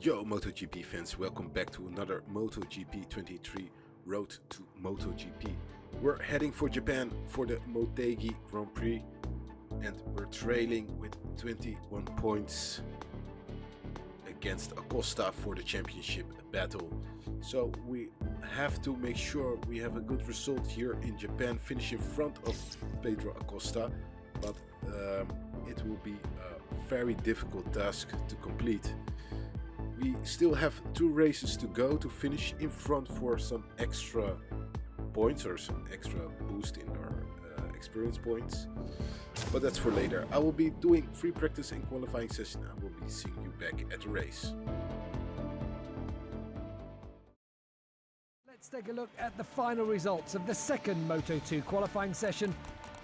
Yo MotoGP fans, welcome back to another MotoGP 23 Road to MotoGP. We're heading for Japan for the Motegi Grand Prix and we're trailing with 21 points against Acosta for the championship battle. So we have to make sure we have a good result here in Japan, finish in front of Pedro Acosta, but it will be a very difficult task to complete. We still have 2 races to go to finish in front for some extra points or some extra boost in our experience points, but that's for later. I will be doing free practice and qualifying session. I will be seeing you back at the race. Let's take a look at the final results of the second Moto2 qualifying session.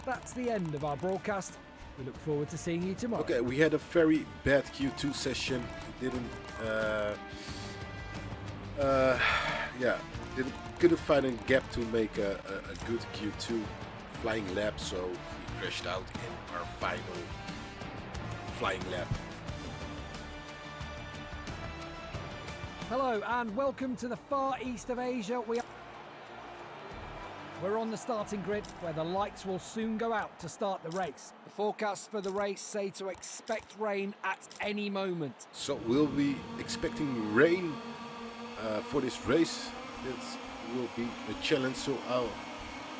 That's the end of our broadcast. We look forward to seeing you tomorrow. Okay, we had a very bad Q2 session. Couldn't find a gap to make a good Q2 flying lap, so we crashed out in our final flying lap. Hello and welcome to the far east of Asia. We're on the starting grid where the lights will soon go out to start the race. The forecasts for the race say to expect rain at any moment. So we'll be expecting rain for this race. It will be a challenge, so I'll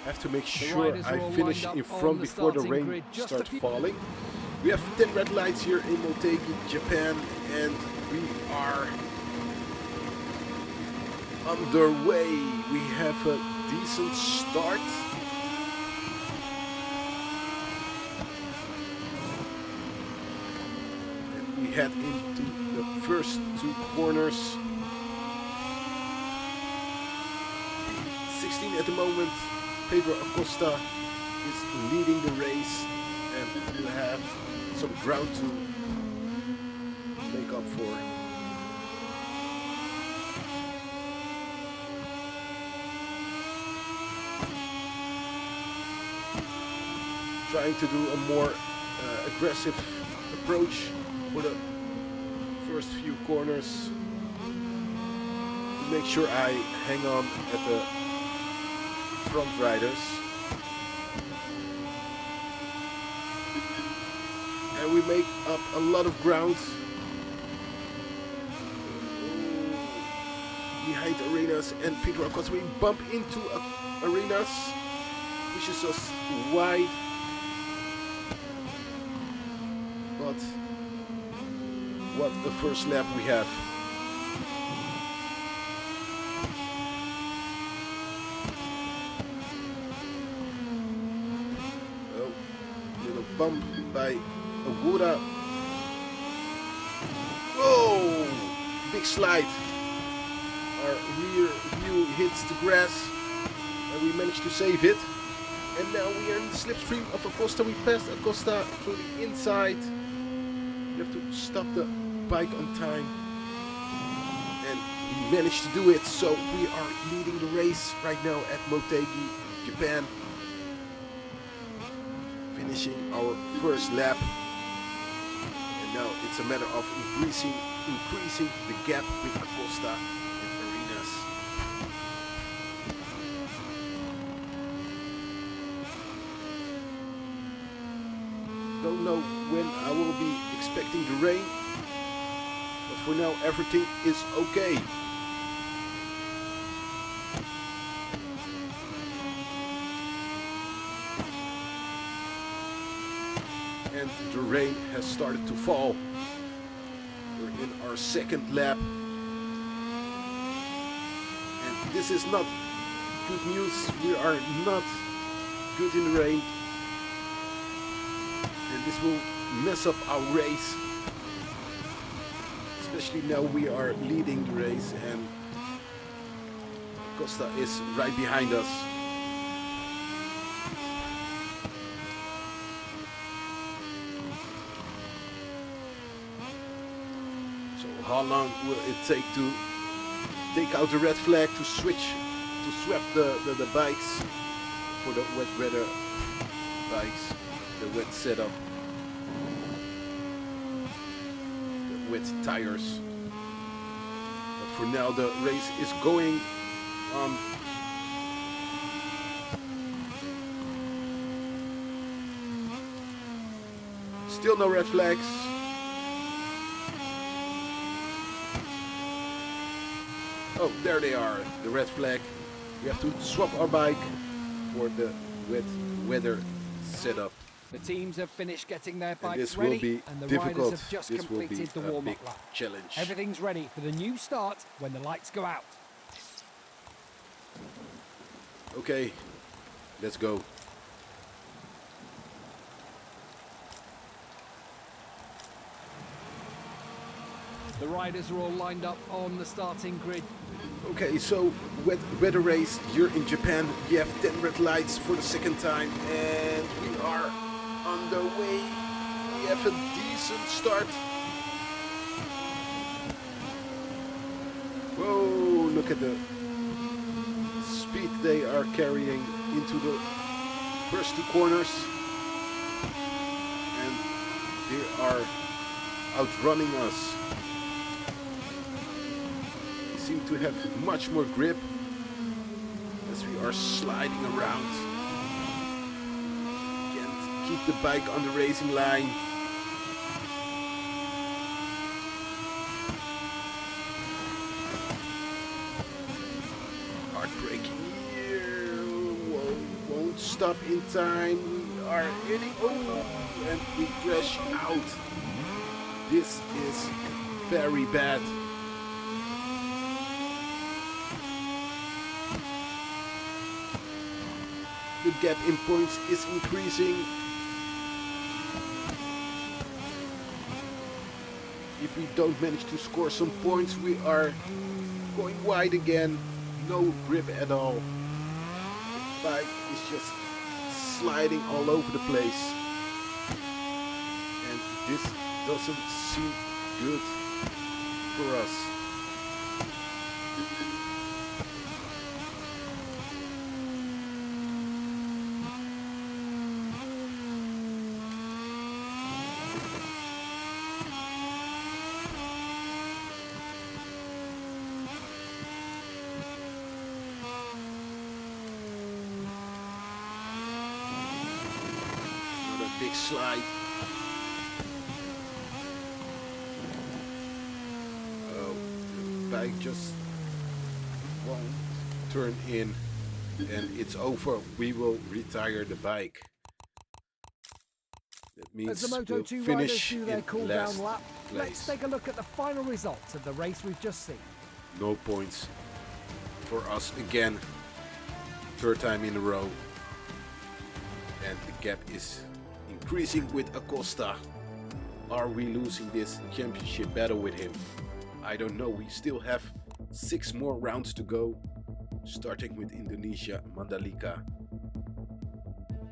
have to make sure I finish in front before the rain starts falling. We have 10 red lights here in Motegi, Japan, and we are underway. We have a decent start. And we head into the first 2 corners. 16 at the moment. Pedro Acosta is leading the race and will have some ground to make up for. Trying to do a more aggressive approach for the first few corners to make sure I hang on at the front riders. And we make up a lot of ground behind Arenas and Pedro Acosta. We bump into Arenas, pushes us wide. But what a first lap we have. Oh, little bump by Ogura. Whoa, big slide. Our rear view hits the grass and we managed to save it. And now we are in the slipstream of Acosta. We passed Acosta through the inside. We have to stop the bike on time. And we managed to do it. So we are leading the race right now at Motegi, Japan. Finishing our first lap. And now it's a matter of increasing the gap with Acosta and Arenas. Don't know when I will be expecting the rain, but for now everything is okay. And the rain has started to fall. We're in our second lap. And this is not good news. We are not good in the rain. And this will mess up our race. Especially now we are leading the race and Costa is right behind us. So how long will it take to take out the red flag to swap the bikes for the wet weather bikes? The wet setup, the wet tires. for now the race is going on. Still no red flags. Oh, there they are, the red flag. We have to swap our bike for the wet weather setup. The teams have finished getting their And bikes this ready, will be and the difficult. riders have just This will be completed the a warm-up big lap. challenge. Everything's ready for the new start when the lights go out. Okay, let's go. The riders are all lined up on the starting grid. Okay, so weather race here in Japan. We have 10 red lights for the second time, and we are on the way. We have a decent start. Whoa, look at the speed they are carrying into the first two corners. And they are outrunning us. Seem to have much more grip as we are sliding around. Can't keep the bike on the racing line. Heartbreaking here. Won't stop in time. We are hitting. Oh, and we crash out. This is very bad. The gap in points is increasing. If we don't manage to score some points, we are going wide again. No grip at all. The bike is just sliding all over the place. And this doesn't seem good for us. Big slide. Oh, the bike just won't turn in, and it's over. We will retire the bike. That means As the we'll Moto2 riders finish do their in cool last down lap, place. let's take a look at the final results of the race we've just seen. No points for us again. Third time in a row, and the gap is increasing with Acosta. Are we losing this championship battle with him? I don't know. We still have 6 more rounds to go, starting with Indonesia, Mandalika.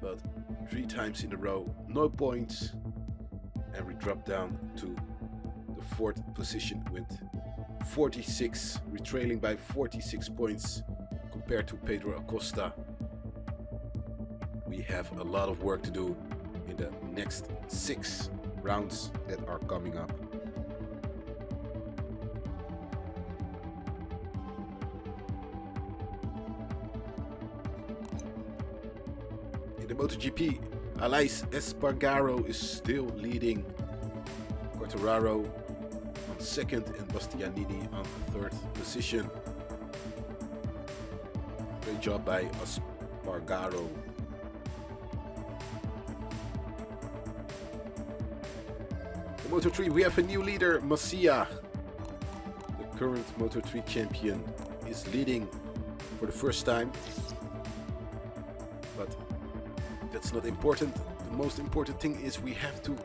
But 3 times in a row, no points, and we drop down to the 4th position with 46. We're trailing by 46 points compared to Pedro Acosta. We have a lot of work to do in the next 6 rounds that are coming up. In the MotoGP, Aleix Espargaro is still leading. Quartararo on 2nd and Bastianini on 3rd position. Great job by Espargaro. The Moto3, we have a new leader, Masia. The current Moto3 champion is leading for the first time. But that's not important. The most important thing is we have to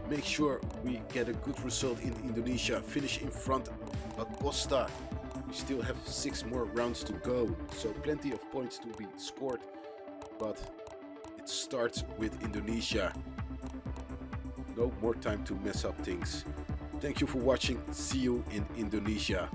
make sure we get a good result in Indonesia, finish in front of Acosta. We still have 6 more rounds to go, so plenty of points to be scored, but it starts with Indonesia. No more time to mess up things. Thank you for watching. See you in Indonesia.